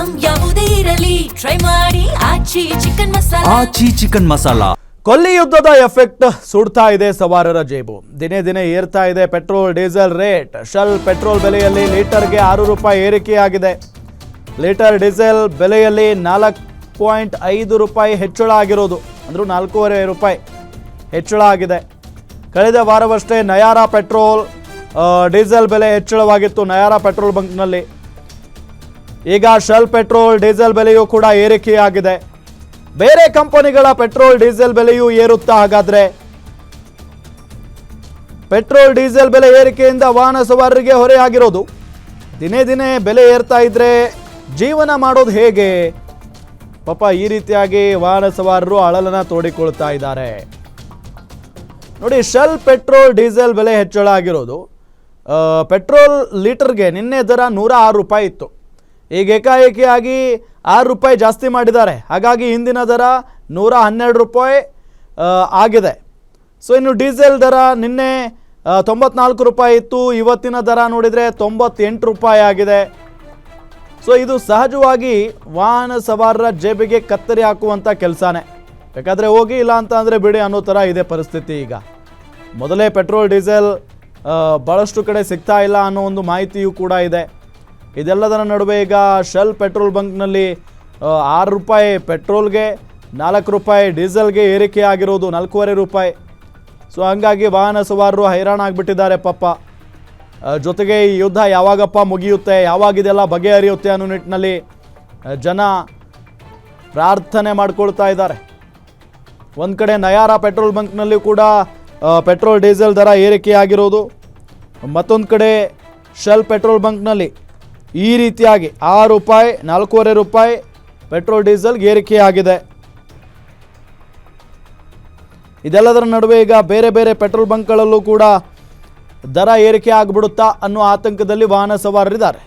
Item ಯಾವುದೇ ಇರಲಿ try ಮಾಡಿ ಆಚಿ ಚಿಕನ್ ಮಸಾಲಾ. ಕೊಲ್ಲಿ ಯುದ್ಧದ ಎಫೆಕ್ಟ್ ಸುಡ್ತಾ ಇದೆ ಸವಾರರ ಜೇಬು. ದಿನೇ ದಿನೇ ಏರ್ತಾ ಇದೆ petrol diesel rate. Shell petrol ಬೆಲೆಯಲ್ಲಿ ಲೀಟರ್ಗೆ 6 ರೂಪಾಯಿ ಏರಿಕೆಯಾಗಿದೆ. ಲೀಟರ್ ಡೀಸೆಲ್ ಬೆಲೆಯಲ್ಲಿ 4.5 ರೂಪಾಯಿ ಹೆಚ್ಚಳ ಆಗಿರೋದು, ಅಂದರೂ 4.5 ರೂಪಾಯಿ ಹೆಚ್ಚಳ ಆಗಿದೆ. ಕಳೆದ ವಾರವಷ್ಟೇ ನಯಾರಾ ಪೆಟ್ರೋಲ್ ಡೀಸೆಲ್ ಬೆಲೆ ಹೆಚ್ಚಳವಾಗಿತ್ತು ನಯಾರಾ ಪೆಟ್ರೋಲ್ ಬಂಕ್ನಲ್ಲಿ. ಈಗ ಶೆಲ್ ಪೆಟ್ರೋಲ್ ಡೀಸೆಲ್ ಬೆಲೆಯೂ ಕೂಡ ಏರಿಕೆಯಾಗಿದೆ. ಬೇರೆ ಕಂಪನಿಗಳ ಪೆಟ್ರೋಲ್ ಡೀಸೆಲ್ ಬೆಲೆಯೂ ಏರುತ್ತಾ? ಹಾಗಾದ್ರೆ ಪೆಟ್ರೋಲ್ ಡೀಸೆಲ್ ಬೆಲೆ ಏರಿಕೆಯಿಂದ ವಾಹನ ಸವಾರರಿಗೆ ಹೊರೆಯಾಗಿರೋದು. ದಿನೇ ದಿನೇ ಬೆಲೆ ಏರ್ತಾ ಇದ್ರೆ ಜೀವನ ಮಾಡೋದು ಹೇಗೆ? ಪಾಪ ಈ ರೀತಿಯಾಗಿ ವಾಹನ ಸವಾರರು ಅಳಲನ್ನ ತೋಡಿಕೊಳ್ತಾ ಇದ್ದಾರೆ. ನೋಡಿ, ಶೆಲ್ ಪೆಟ್ರೋಲ್ ಡೀಸೆಲ್ ಬೆಲೆ ಹೆಚ್ಚಳ ಆಗಿರೋದು. ಪೆಟ್ರೋಲ್ ಲೀಟರ್ಗೆ ನಿನ್ನೆ ದರ 106 ರೂಪಾಯಿ ಇತ್ತು. ಈಗ ಏಕಾಏಕಿಯಾಗಿ 6 ರೂಪಾಯಿ ಜಾಸ್ತಿ ಮಾಡಿದ್ದಾರೆ. ಹಾಗಾಗಿ ಹಿಂದಿನ ದರ 112 ರೂಪಾಯಿ ಆಗಿದೆ. ಸೊ ಇನ್ನು ಡೀಸೆಲ್ ದರ ನಿನ್ನೆ 94 ರೂಪಾಯಿ ಇತ್ತು. ಇವತ್ತಿನ ದರ ನೋಡಿದರೆ 98 ರೂಪಾಯಿ ಆಗಿದೆ. ಸೊ ಇದು ಸಹಜವಾಗಿ ವಾಹನ ಸವಾರರ ಜೇಬಿಗೆ ಕತ್ತರಿ ಹಾಕುವಂಥ ಕೆಲಸನೇ. ಬೇಕಾದರೆ ಹೋಗಿ, ಇಲ್ಲ ಅಂತ ಅಂದರೆ ಬಿಡಿ ಅನ್ನೋ ಥರ ಇದೆ ಪರಿಸ್ಥಿತಿ. ಈಗ ಮೊದಲೇ ಪೆಟ್ರೋಲ್ ಡೀಸೆಲ್ ಭಾಳಷ್ಟು ಕಡೆ ಸಿಗ್ತಾ ಇಲ್ಲ ಅನ್ನೋ ಒಂದು ಮಾಹಿತಿಯೂ ಕೂಡ ಇದೆ. ಇದೆಲ್ಲದರ ನಡುವೆ ಈಗ ಶೆಲ್ ಪೆಟ್ರೋಲ್ ಬಂಕ್ನಲ್ಲಿ 6 ರೂಪಾಯಿ ಪೆಟ್ರೋಲ್ಗೆ, 4 ರೂಪಾಯಿ ಡೀಸೆಲ್ಗೆ ಏರಿಕೆ ಆಗಿರೋದು, 4.5 ರೂಪಾಯಿ. ಸೊ ಹಂಗಾಗಿ ವಾಹನ ಸವಾರರು ಹೈರಾಣ ಆಗಿಬಿಟ್ಟಿದ್ದಾರೆ ಪಾಪ. ಜೊತೆಗೆ ಈ ಯುದ್ಧ ಯಾವಾಗಪ್ಪ ಮುಗಿಯುತ್ತೆ, ಯಾವಾಗಿದೆಲ್ಲ ಬಗೆಹರಿಯುತ್ತೆ ಅನ್ನೋ ನಿಟ್ಟಿನಲ್ಲಿ ಜನ ಪ್ರಾರ್ಥನೆ ಮಾಡ್ಕೊಳ್ತಾ ಇದ್ದಾರೆ. ಒಂದು ಕಡೆ ನಯಾರಾ ಪೆಟ್ರೋಲ್ ಬಂಕ್ನಲ್ಲಿ ಕೂಡ ಪೆಟ್ರೋಲ್ ಡೀಸೆಲ್ ದರ ಏರಿಕೆಯಾಗಿರೋದು, ಮತ್ತೊಂದು ಕಡೆ ಶೆಲ್ ಪೆಟ್ರೋಲ್ ಬಂಕ್ನಲ್ಲಿ ಈ ರೀತಿಯಾಗಿ 6 ರೂಪಾಯಿ, 4.5 ರೂಪಾಯಿ ಪೆಟ್ರೋಲ್ ಡೀಸೆಲ್ಗೆ ಏರಿಕೆಯಾಗಿದೆ. ಇದೆಲ್ಲದರ ನಡುವೆ ಈಗ ಬೇರೆ ಬೇರೆ ಪೆಟ್ರೋಲ್ ಬಂಕ್ಗಳಲ್ಲೂ ಕೂಡ ದರ ಏರಿಕೆ ಆಗಿಬಿಡುತ್ತಾ ಅನ್ನೋ ಆತಂಕದಲ್ಲಿ ವಾಹನ ಸವಾರರಿದ್ದಾರೆ.